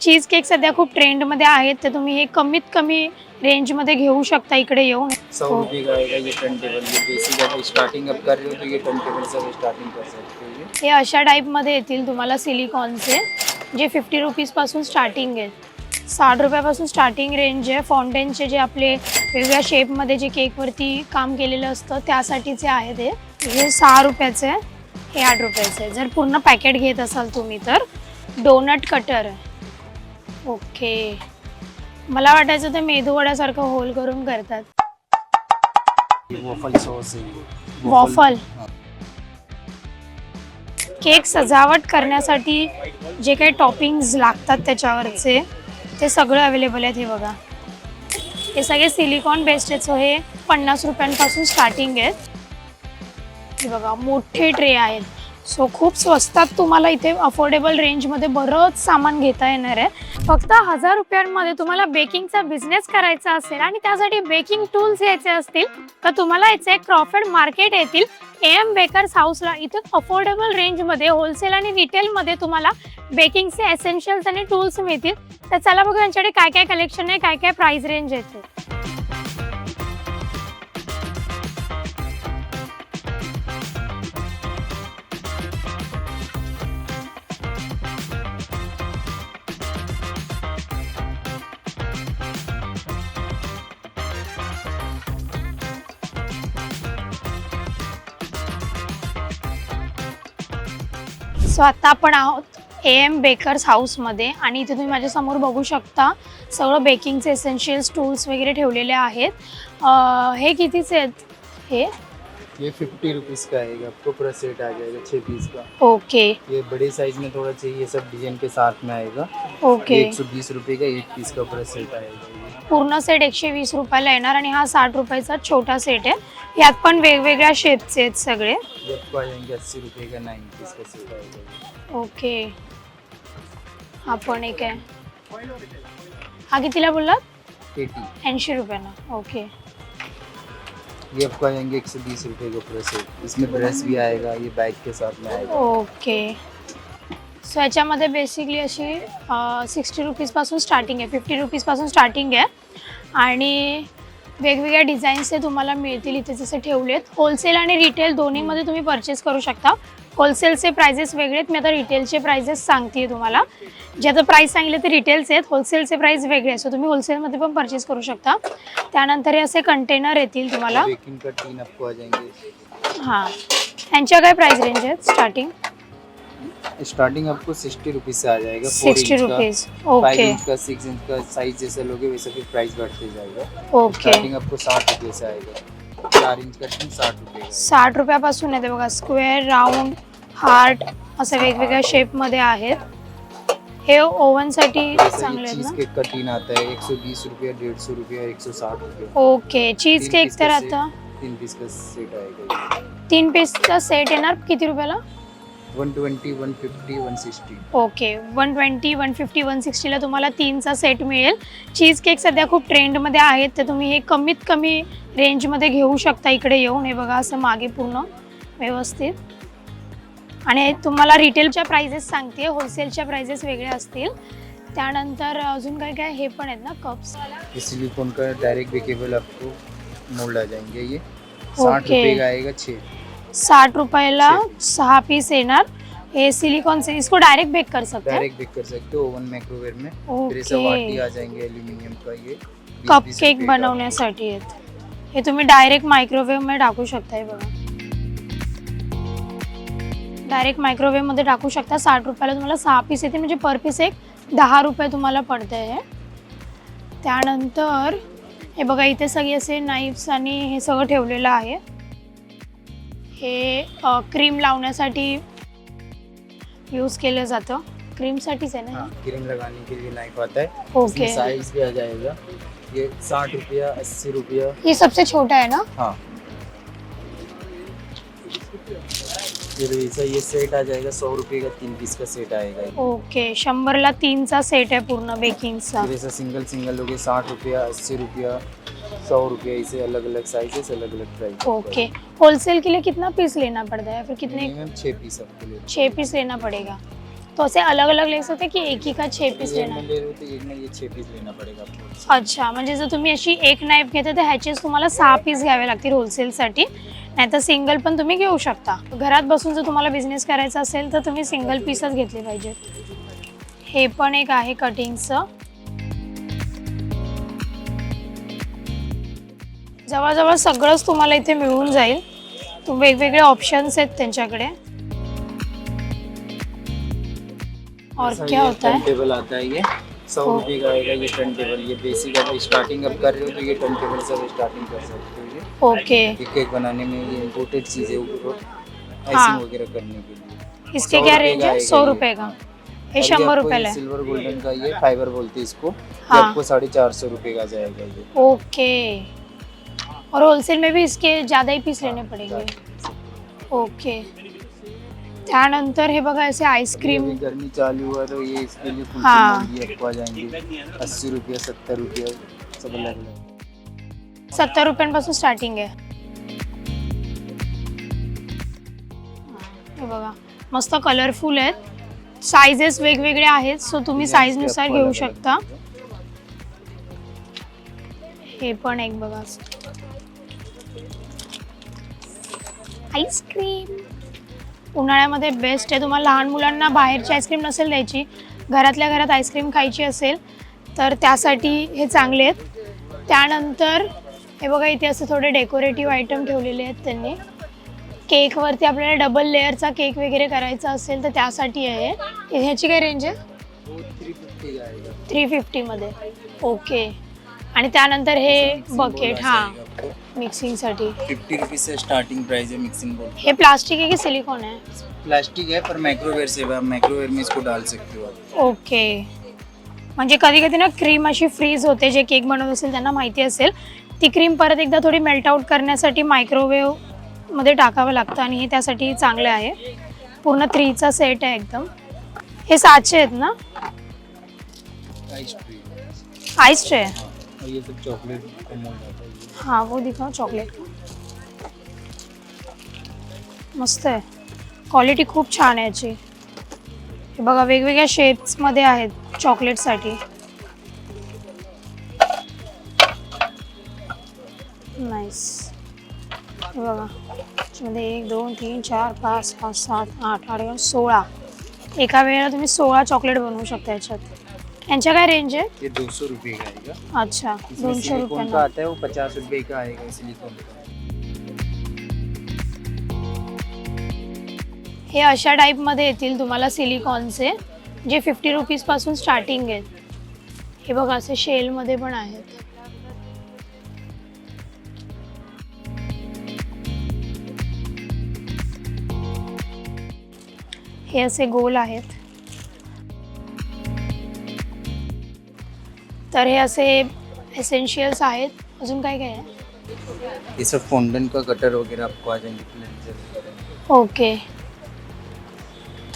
Cheese cake सध्या खूप trend मध्ये आहेत, तर तुम्ही हे कमीत कमी रेंज मध्ये घेऊ शकता इकडे येऊन। 100 रुपये का आएगा ये टर्न टेबल। ये बेसिक अगर स्टार्टिंग अब कर रहे हो तो ये टर्न टेबल से स्टार्टिंग कर सकते हो। हे अशा टाइप मध्ये येतील तुम्हाला सिलिकॉनचे, जे 50 रुपीज पासून स्टार्टिंग आहे। 60 रुपयापासून स्टार्टिंग रेंज आहे। फाउंटेनचे जे आपले वेगवेगळ्या शेपमध्ये जे केकवरती काम केलेलं असतं त्यासाठीचे आहे ते। हे 6 रुपयाचे आहे, हे 8 रुपयाचे आहे। जर पूर्ण पॅकेट घेत असाल तुम्ही तर डोनट कटर आहे। ओके, मला वाटायचं ते मेदू वड्यासारखं होल करून करतात। वॉफल सॉस है। वॉफल केक सजावट करण्यासाठी जे काही टॉपिंग्स लागतात त्याच्यावरचे ते सगळं अवेलेबल आहेत। हे बघा, हे सगळे सिलिकॉन बेस्ड आहेत। सो हे 50 रुपयांपासून स्टार्टिंग आहेत। हे बघा, मोठे ट्रे आहेत। सो खूप स्वस्तात तुम्हाला इथे अफोर्डेबल रेंजमध्ये बरंच सामान घेता येणार आहे। फक्त 1000 रुपयांमध्ये तुम्हाला बेकिंगचा बिझनेस करायचा असेल आणि त्यासाठी बेकिंग टूल्स घ्यायचे असतील तर तुम्हाला याचे क्रॉफर्ड मार्केट येथील AM बेकर्स हाऊसला इथे अफोर्डेबल रेंजमध्ये होलसेल आणि रिटेलमध्ये तुम्हाला बेकिंगचे एसेन्शियल्स आणि टूल्स मिळतील। तर चला बघू यांच्याकडे काय काय कलेक्शन आहे, काय काय प्राइस रेंज आहे ते। सो आता आपण आहोत AM बेकर्स हाऊसमध्ये आणि इथे तुम्ही माझ्यासमोर बघू शकता सगळं बेकिंगचे एसेन्शियल्स टूल्स वगैरे ठेवलेले आहेत। हे कितीचे आहेत? ये 50 रुपीज़ का आएगा, आपको पूरा सेट आ जाएगा 6 पीस का। ओके, ये बड़े साइज में थोड़ा चाहिए, ये सब डिजाइन के साथ में आएगा। ओके, 120 रुपये का 1 पीस का पूरा सेट आएगा। पूर्ण सेट 120 रुपयाला येणार आणि हा 60 रुपयाचा छोटा सेट आहे। यात पण वेगवेगळ्या शेपचे आहेत सगळे। ये आपको आ जाएंगे 80 रुपये का 9 पीस का सेट आएगा। ओके, हा पण एक आहे। हा कितीला बोललात? 80 रुपयाला। ओके, ये आपको आ जाएंगे 120 रुपये का पूरा सेट। इसमें ड्रेस भी आएगा, ये बैग के साथ में आएगा। ओके, सो याच्यामध्ये बेसिकली अशी 60 रुपीजपासून स्टार्टिंग आहे, 50 रुपीजपासून स्टार्टिंग आहे आणि वेगवेगळ्या डिझाईन्सचे तुम्हाला मिळतील इथे जसे ठेवलेत। होलसेल आणि रिटेल दोन्हीमध्ये तुम्ही परचेस करू शकता। होलसेलचे प्राइजेस वेगळे आहेत, मी आता रिटेलचे प्राइजेस सांगते तुम्हाला। जे आता प्राइस सांगितले ते रिटेलचे आहेत, होलसेलचे प्राइस वेगळे आहेत। सो तुम्ही होलसेलमध्ये पण परचेस करू शकता। त्यानंतर हे असे कंटेनर येतील तुम्हाला। बेकिंग का टीन आपको आ जाएंगे। हां, यांच्या काय प्राइस रेंज आहेत स्टार्टिंग? स्टार्टिंग आपको 60 रुपीज़ से आ जाएगा। 60 रुपीज़। 5 ओके, इंच का 6 इंच का साइज जैसे लोगे वैसे फिर प्राइस बढ़ते जाएगा। ओके, स्टार्टिंग आपको 60 रुपये से आएगा। 4 इंच का टीन 60 रुपये। 60 रुपयापासून येते बघा। स्क्वेअर, राऊंड, हार्ट असे वेगवेगळ्या शेपमध्ये आहेत। हे ओव्हनसाठी चांगले आहेत चीज ना? केक का टीन आता है 120 रुपये, 150 रुपये, 160 रुपये। ओके, चीज केक तर आता 3 पीस का सेट आएगा। 3 पीसचा सेट येणार किती रुपयाला? 120, 150, 160। ओके, 120, 150, 160 ला तुम्हाला 3चा सेट मिळेल। चीज केक सध्या खूप ट्रेंडमध्ये आहेत, तर तुम्ही हे कमीत कमी रेंजमध्ये घेऊ शकता इकडे येऊन। हे बघा, असं मागे पूर्ण व्यवस्थित। आणि तुम्हाला रिटेलच्या प्राइजेस सांगते, होलसेलच्या प्राइजेस वेगळे असतील। त्यानंतर अजून काय काय हे पण आहेत ना कप्स। ये सिलिकॉन का डायरेक्ट बेकेबल आपको मोल्ड आ जाएंगे। ये 60 रुपये का आएगा 6। 60 रुपयाला 6 पीस येणार। हे सिलिकॉन से इसको डायरेक्ट बेक कर सकते हैं। डायरेक्ट बेक कर सकते हो ओवन माइक्रोवेव में। फिर ऐसा ओके, वाटी आ जाएंगे एल्यूमिनियम का। ये 20 कप 20 केक रुपये का। बनवण्यासाठी आहेत। हे तुम्ही डायरेक्ट मायक्रोवेव मध्ये टाकू शकता। हे बघा, डायरेक्ट मायक्रोवेव मध्ये टाकू शकता। 60 रुपयाला तुम्हाला 6 पीस येतील, म्हणजे पर पीस एक 10 रुपये तुम्हाला पडते हे। त्यानंतर हे बघा, इथे सगळे असे नाईफ्स आणि हे सगळं ठेवलेलं आहे। हे क्रीम लावण्यासाठी यूज केलं जातं। क्रीमसाठीच आहे ना? हाँ, क्रीम लगाने के लिए नाइफ आता है। ओके, इसमें साइज भी आ जाएगा। ये 60 रुपया, 80 रुपया। ये सबसे छोटा है ना? हाँ, फिर ऐसा ये सेट आ जाएगा 100 रुपये का 3 पीस का सेट आएगा। ओके, 100ला 3चा सेट आहे पूर्ण बेकिंगचा। फिर ऐसा सिंगल सिंगल लोगे 60 रुपया, 80 रुपया, 100 रुपये, ऐसे अलग अलग साइजेस, अलग अलग प्राइस। ओके, होलसेल के लिए कितना पीस लेना पड़ता है, फिर कितने? मिनिमम 6 पीस आपको लेना। 6 पीस लेना पड़ेगा। तो ऐसे अलग अलग ले सकते कि एक ही का 6 पीस एक लेना में है? ले रहे हो तो एक में ये 6 पीस लेना पड़ेगा आपको। अच्छा, म्हणजे जर तुम्ही अशी एक नाईफ घेता तर ह्याचेच तुम्हाला 6 पीस घ्यावे लागतील होलसेलसाठी, नाहीतर सिंगल पण तुम्ही घेऊ शकता. घरात बसून जर तुम्हाला बिझनेस करायचा असेल तर तुम्ही सिंगल पीसच घेतले पाहिजेत. हे पण एक आहे कटिंगचं. जवळजवळ सगळंच तुम्हाला इथे मिळून जाईल. वेगवेगळे ऑप्शन्स आहेत त्यांच्याकडे. और क्या होता है? टर्न टेबल आता है ये 100 रुपये का आएगा ये टर्न टेबल। ये बेसिक है, स्टार्टिंग अब कर रहे हो तो ये टर्न टेबल से स्टार्टिंग कर सकते हो। ये ओके. ये केक बनाने में ये इम्पोर्टेड चीज़ें ऊपर हाँ। आइसिंग वगैरह करने के लिए। इसके 100 क्या रुपये रेंज का है? आएगा 100 ये। रुपये का. हाँ। हे और ये 100 आपको रुपयाला ये आहे. सिल्वर गोल्डन का ये फाइबर बोलते हैं इसको। ये हाँ। आपको 450 रुपये का जाएगा ये। ओके. और होलसेल में भी इसके ज़्यादा ही पीस लेने पड़ेंगे. ओके. त्यानंतर हे बघा ऐसे आईस्क्रीम. अभी गर्मी चालू हुआ तो ये इसके लिए कुल्फी हाँ। मंडी आपको आ जाएंगे 80 रुपये 70 रुपये सब अलग अलग। 70 रुपयांपासून स्टार्टिंग आहे. हे बघा मस्त कलरफुल आहेत. साइजेस वेगवेगळे आहेत, सो तुम्ही साईजनुसार घेऊ शकता. हे पण एक बघा आईस्क्रीम. उन्हाळ्यामध्ये बेस्ट आहे. तुम्हाला लहान मुलांना बाहेरची आईस्क्रीम नसेल द्यायची, घरातल्या घरात आईस्क्रीम खायची असेल तर त्यासाठी हे चांगले आहेत. त्यानंतर हे बघा इथे असे थोडे डेकोरेटिव्ह आयटम ठेवलेले आहेत त्यांनी. केकवरती आपल्याला डबल लेअरचा केक वगैरे करायचा असेल तर त्यासाठी आहे. ह्याची काय रेंज आहे? 350 का आएगा। 350मध्ये. ओके. आणि त्यानंतर हे मिक्सिंग बकेट. बोल हां, आएगा आपको। मिक्सिंगसाठी. 50 रुपये से स्टार्टिंग प्राइस है मिक्सिंग बोल। हे प्लास्टिक आहे की सिलिकॉन आहे? प्लास्टिक है पर माइक्रोवेव से है, माइक्रोवेव में इसको डाल सकते हो आप। ओके. म्हणजे कधी कधी ना क्रीम अशी फ्रीज होते, जे केक बनवत असेल त्यांना माहिती असेल. ती क्रीम परत एकदा थोडी मेल्ट आउट करण्यासाठी मायक्रोवेव्हमध्ये टाकावं लागतं आणि हे त्यासाठी चांगलं आहे. पूर्ण 3चा सेट आहे एकदम. हे 700 आहेत ना? Ice tree ice tray. और ये सब चॉकलेट का मोल्ड आता है ये। हाँ वो दिखाओ चॉकलेट. मस्त आहे. क्वालिटी खूप छान आहे याची. हे बघा वेगवेगळ्या शेप्समध्ये आहेत चॉकलेटसाठी. नाईस. हे बघा त्याच्यामध्ये 1 2 3 4 5 6 7 8 8 16. एका वेळेला तुम्ही 16 चॉकलेट बनवू शकता याच्यात. यांच्या काय रेंज आहे? ये 200 रुपये का आएगा। अच्छा, इसमें 200 सिलिकॉन का रुपयांना. आता है वो 50 रुपये का आएगा सिलिकॉन का। हे अशा टाईपमध्ये येतील तुम्हाला सिलिकॉनचे, जे 50 रुपीजपासून स्टार्टिंग आहेत. हे बघा असे शेलमध्ये पण आहेत. हे असे गोल आहेत. तर हे असे एसेन्शियल्स आहेत. अजून काय काय आहे? ये सब फॉन्डेंट का कटर वगैरह आपको आ जाएंगे प्लेंजर। ओके.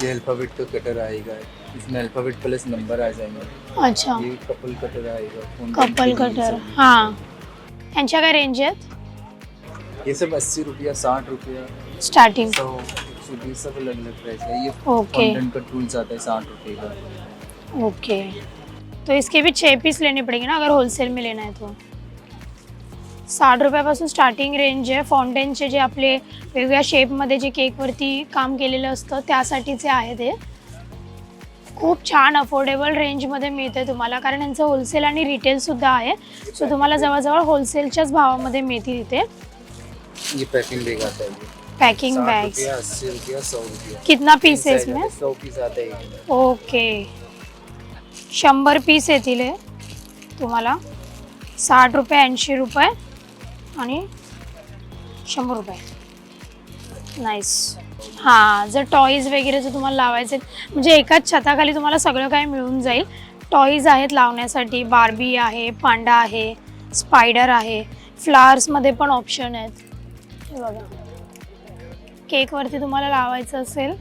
ये अल्फाबेट का कटर आएगा, इसमें अल्फाबेट प्लस नंबर आ जाएंगे। अच्छा, ये कपल कटर आएगा, fondant कपल के लिए कटर. सब। हां, यांच्या काय रेंज आहेत? ये सब 80 रुपया 60 रुपया स्टार्टिंग. 100 120 सब अलग अलग प्राइस है। ये ओके. फॉन्डेंट का टूल्स आता है 60 रुपये का। ओके. तो इसके भी 6 पीस लेने पड़ेंगे ना अगर होलसेल में लेना है तो. 60 रुपयापासून स्टार्टिंग रेंज आहे. फॉन्टेनचे जे आपले वेगवेगळ्या शेपमध्ये जे केकवरती काम केलेलं असतं त्यासाठीचे आहे ते. खूप छान अफोर्डेबल रेंजमध्ये मिळते तुम्हाला, कारण यांचं होलसेल आणि रिटेलसुद्धा आहे. सो तुम्हाला जवळजवळ होलसेलच्याच भावामध्ये मिळतील इथे. ये पैकिंग बैग आता है ये। Packing 60 bags. रुपया 80 रुपया 100 रुपया। कितना पीस है इसमें? 100 पीस आता है। ओके. 100 पीस येतील हे तुम्हाला. 60 रुपये 80 रुपये आणि 100 रुपये. नाईस. हां, जर टॉईज वगैरे जर तुम्हाला लावायचे म्हणजे एकाच छताखाली तुम्हाला सगळं काही मिळून जाईल. टॉईज आहेत लावण्यासाठी. बार्बी आहे, पांडा आहे, स्पायडर आहे. फ्लावर्समध्ये पण ऑप्शन आहेत. हे बघा, केकवरती तुम्हाला लावायचं असेल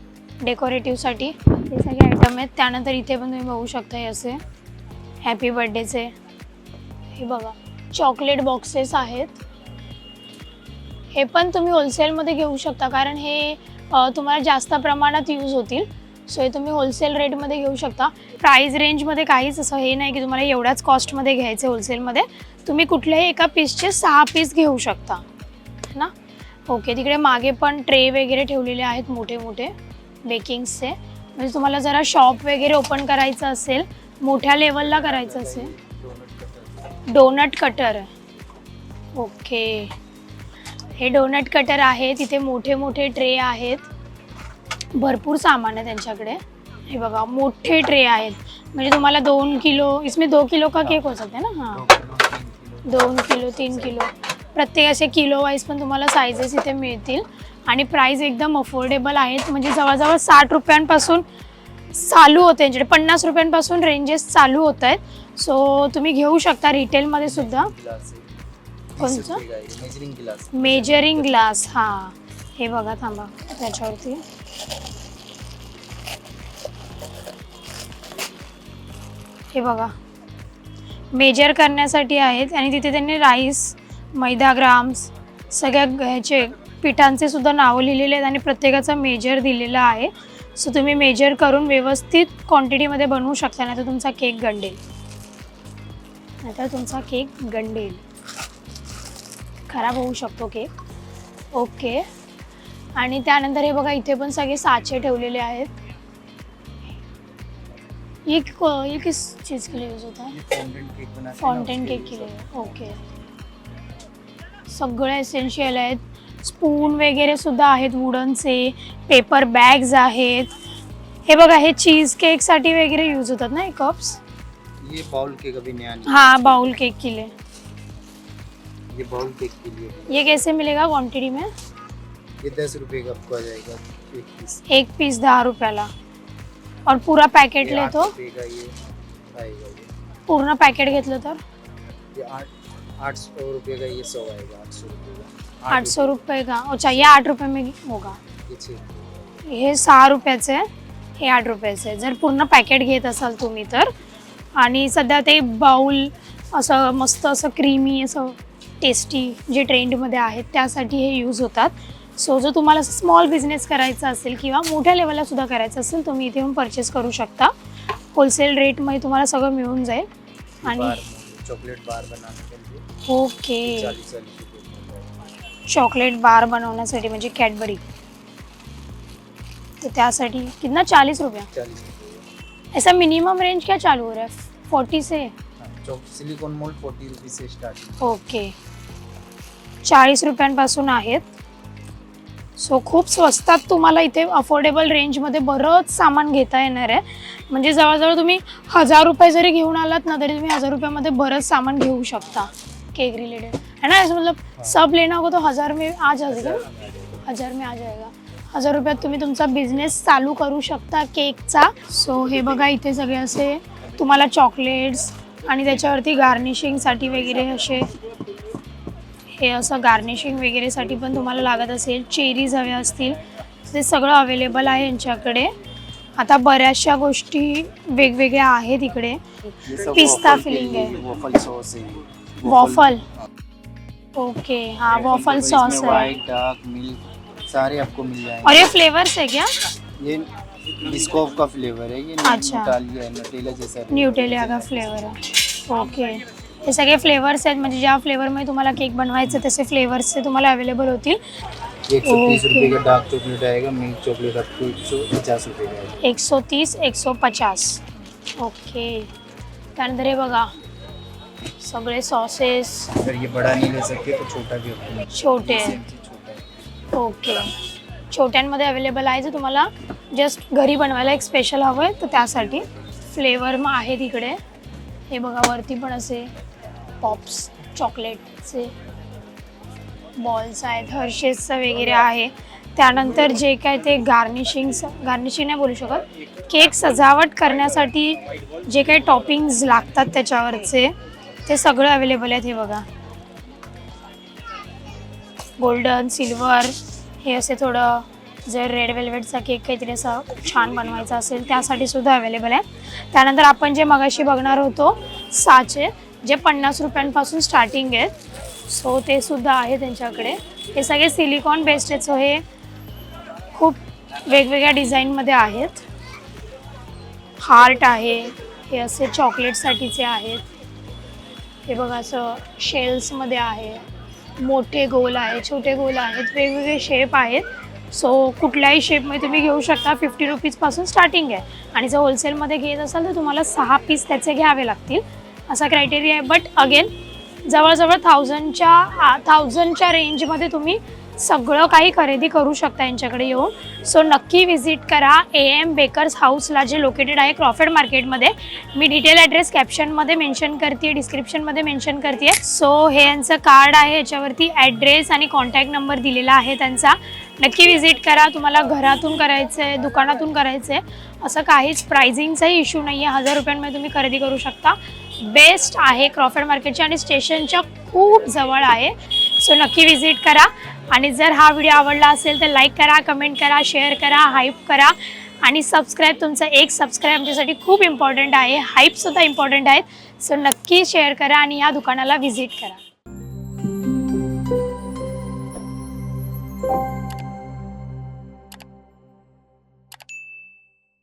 डेकोरेटिव्हसाठी हे सगळे आयटम आहेत. त्यानंतर इथे पण तुम्ही बघू शकता हे असे हॅपी बर्थडेचे. हे बघा चॉकलेट बॉक्सेस आहेत. हे पण तुम्ही होलसेलमध्ये घेऊ शकता, कारण हे तुम्हाला जास्त प्रमाणात यूज होतील. सो हे तुम्ही होलसेल रेटमध्ये घेऊ शकता. प्राईस रेंजमध्ये काहीच असं हे नाही की तुम्हाला एवढ्याच कॉस्टमध्ये घ्यायचे. होलसेलमध्ये तुम्ही कुठल्याही एका पीसचे 6 पीस घेऊ शकता ना. ओके, तिकडे मागे पण ट्रे वगैरे ठेवलेले आहेत मोठे मोठे बेकिंग्सचे. म्हणजे तुम्हाला जरा शॉप वगैरे ओपन करायचं असेल, मोठ्या लेवलला करायचं असेल. Donut cutter. ओके, हे डोनट कटर आहे. तिथे मोठे मोठे ट्रे आहेत. भरपूर सामान आहे त्यांच्याकडे. हे बघा मोठे ट्रे आहेत. म्हणजे तुम्हाला 2 किलो, इसमें 2 किलो का केक हो सकता है ना. हां, 2 किलो 3 किलो प्रत्येक असे किलो वाईज पण तुम्हाला सायझेस इथे मिळतील. आणि प्राईस एकदम अफोर्डेबल आहेत. म्हणजे जवळजवळ 60 रुपयांपासून चालू होते यांच्याकडे. 50 रुपयांपासून रेंजेस चालू होत आहेत. सो तुम्ही घेऊ शकता रिटेलमध्ये सुद्धा. कोणतं? Measuring glass. हां, हे बघा थांबा त्याच्यावरती. हे बघा मेजर करण्यासाठी आहेत. आणि तिथे त्यांनी राईस, मैदा, ग्राम्स सगळ्या ह्याचे पिठांचे सुद्धा नावं लिहिलेले आहेत आणि प्रत्येकाचा मेजर दिलेला आहे. सो तुम्ही मेजर करून व्यवस्थित क्वांटिटीमध्ये बनवू शकता. नाही तर तुमचा केक गंडेल. खराब होऊ शकतो केक. ओके, आणि त्यानंतर हे बघा इथे पण सगळे साचे ठेवलेले आहेत. ये किस चीज़ के लिए यूज होता है? फाउंटेन केक के लिए. ओके, सगळे एसेन्शियल आहेत. स्पून वगैरे सुद्धा आहेत वुडनचे. पेपर बॅग्स आहेत. हे बघा हे चीज केकसाठी वगैरे यूज होतात ना हे कप्स. ये बाउल केक अभी नया नहीं. हाँ, बाउल केक के लिए. ये बाउल केक के लिए. ये कैसे मिलेगा क्वांटिटी में? ये 10 रुपये का आपको आ जाएगा एक पीस. एक पीस 10 रुपयाला. और पूरा पैकेट ले तो? ये आएगा ये. पूर्ण पॅकेट घेतलं तर? ये 800 रुपये का ये 100 आएगा. 800 रुपये का. 800 रुपये का. अच्छा, ये 8 रुपये में होगा. ये 6 रुपये. हे 6 रुपयाचं आहे, हे 8 रुपयाचं आहे जर पूर्ण पॅकेट घेत असाल तुम्ही तर. आणि सध्या ते बाउल असं मस्त असं क्रीमी असं टेस्टी जे ट्रेंडमध्ये आहेत त्यासाठी हे यूज होतात. सो जर तुम्हाला स्मॉल बिझनेस करायचा असेल किंवा मोठ्या लेवलला सुद्धा करायचं असेल तुम्ही इथे येऊन परचेस करू शकता. होलसेल रेटमध्ये तुम्हाला सगळं मिळून जाईल. आणि चॉकलेट बार बनाने के लिए. ओके, 40 रुपये. चॉकलेट बार बनवण्यासाठी म्हणजे कॅडबरी. तो त्यासाठी कितना 40 रुपया. 40 रुपये. ऐसा मिनिमम रेंज क्या चालू हो रहा है? 40 से. सिलिकॉन मोल्ड 40 रुपये से स्टार्ट. ओके, 40 रुपयांपासून आहेत. सो खूप स्वस्तात तुम्हाला इथे अफोर्डेबल रेंजमध्ये बरंच सामान घेता येणार आहे. म्हणजे जवळजवळ तुम्ही 1000 रुपये जरी घेऊन आलात ना तरी तुम्ही 1000 रुपयामध्ये बरंच सामान घेऊ शकता केक रिलेटेड है ना. ऐसा मतलब सब लेना होगा तो 1000 में आ जाएगा. 1000 में आ जाएगा. 1000 रुपयात तुम्ही तुमचा बिझनेस चालू करू शकता केकचा. सो हे बघा इथे सगळे असे तुम्हाला चॉकलेट्स आणि त्याच्यावरती गार्निशिंगसाठी वगैरे असे हे असं गार्निशिंग वगैरेसाठी पण तुम्हाला लागत असेल, चेरीज हवे असतील ते सगळं अवेलेबल आहे यांच्याकडे. आता बऱ्याचशा गोष्टी वेगवेगळ्या आहेत इकडे. पिस्ता फिलिंग आहे. वॉफल सॉस है. वॉफल. ओके, हाँ वॉफल सॉस है. व्हाइट, डार्क, मिल्क सारे आपको मिल जाएंगे. और ये फ्लेवर्स है क्या? ये बिस्कॉफ का फ्लेवर है. ये अच्छा. न्यूटेला जैसा है. न्यूटेलिया का फ्लेवर आहे. ओके, हे सगळे फ्लेवर्स आहेत. म्हणजे ज्या फ्लेवरमध्ये तुम्हाला केक बनवायचे तसे फ्लेवर्सचे तुम्हाला अवेलेबल होतील. 130 रुपये का डार्क चॉकलेट आएगा. मिल्क चॉकलेट आपको 150 रुपये का आएगा. 130, 150. ओके, त्यानंतर हे बघा सगळे सॉसेस. अगर ये बड़ा नहीं ले सकते तो छोटा भी होता है. छोटे. छोटा है. ओके, छोट्यांमध्ये अवेलेबल आहे. जर तुम्हाला जस्ट घरी बनवायला एक स्पेशल हवं आहे तर त्यासाठी फ्लेवर मग आहे तिकडे. हे बघा वरती पण असे पॉप्स चॉकलेटचे बॉल्स आहेत. हर्षेसचं वगैरे आहे. त्यानंतर जे काय ते गार्निशिंग नाही बोलू शकत, केक सजावट करण्यासाठी जे काही टॉपिंग्स लागतात त्याच्यावरचे ते सगळं अवेलेबल आहेत. हे बघा गोल्डन, सिल्वर, हे असे थोडं जर रेड वेल्वेटचा केक काहीतरी असं छान बनवायचा असेल त्यासाठी सुद्धा अवेलेबल आहे. त्यानंतर आपण जे मगाशी बघणार होतो साचे जे 50 रुपयांपासून स्टार्टिंग आहेत. सो ते सुद्धा आहे त्यांच्याकडे. हे सगळे सिलिकॉन बेस्ड आहेत. सो हे खूप वेगवेगळ्या डिझाईनमध्ये आहेत. हार्ट आहे, हे असे चॉकलेटसाठीचे आहेत. हे बघा असं शेल्समध्ये आहे, मोठे गोल आहे, छोटे गोल आहेत, वेगवेगळे शेप आहेत. सो कुठल्याही शेपमध्ये तुम्ही घेऊ शकता. 50 रुपीजपासून स्टार्टिंग आहे. आणि जर होलसेलमध्ये घेत असाल तर तुम्हाला 6 पीस त्याचे घ्यावे लागतील, असा क्रायटेरिया आहे. बट अगेन जवळजवळ 1000च्या रेंजमध्ये तुम्ही सगळं काही खरेदी करू शकता यांच्याकडे येऊन. सो नक्की व्हिजिट करा AM बेकर्स हाऊसला, जे लोकेटेड आहे क्रॉफर्ड मार्केटमध्ये. मी डिटेल ॲड्रेस कॅप्शनमध्ये मेन्शन करते, डिस्क्रिप्शनमध्ये मेन्शन करते. सो हे यांचं कार्ड आहे, याच्यावरती ॲड्रेस आणि कॉन्टॅक्ट नंबर दिलेला आहे त्यांचा. नक्की व्हिजिट करा. तुम्हाला घरातून करायचं आहे, दुकानातून करायचं आहे, असं काहीच प्राइजिंगचाही इश्यू नाही आहे. 1000 रुपयांमध्ये तुम्ही खरेदी करू शकता. बेस्ट आहे क्रॉफर्ड मार्केटची आणि स्टेशनच्या खूप जवळ आहे. सो नक्की व्हिजिट करा. आणि जर हा व्हिडिओ आवडला असेल तर लाईक करा, कमेंट करा, शेअर करा, हाईप करा आणि सबस्क्राईब. तुमचं एक सबस्क्राईब आमच्यासाठी खूप इम्पॉर्टंट आहे, हाईपसुद्धा इम्पॉर्टंट आहेत. सो नक्की शेअर करा आणि या दुकानाला व्हिजिट करा.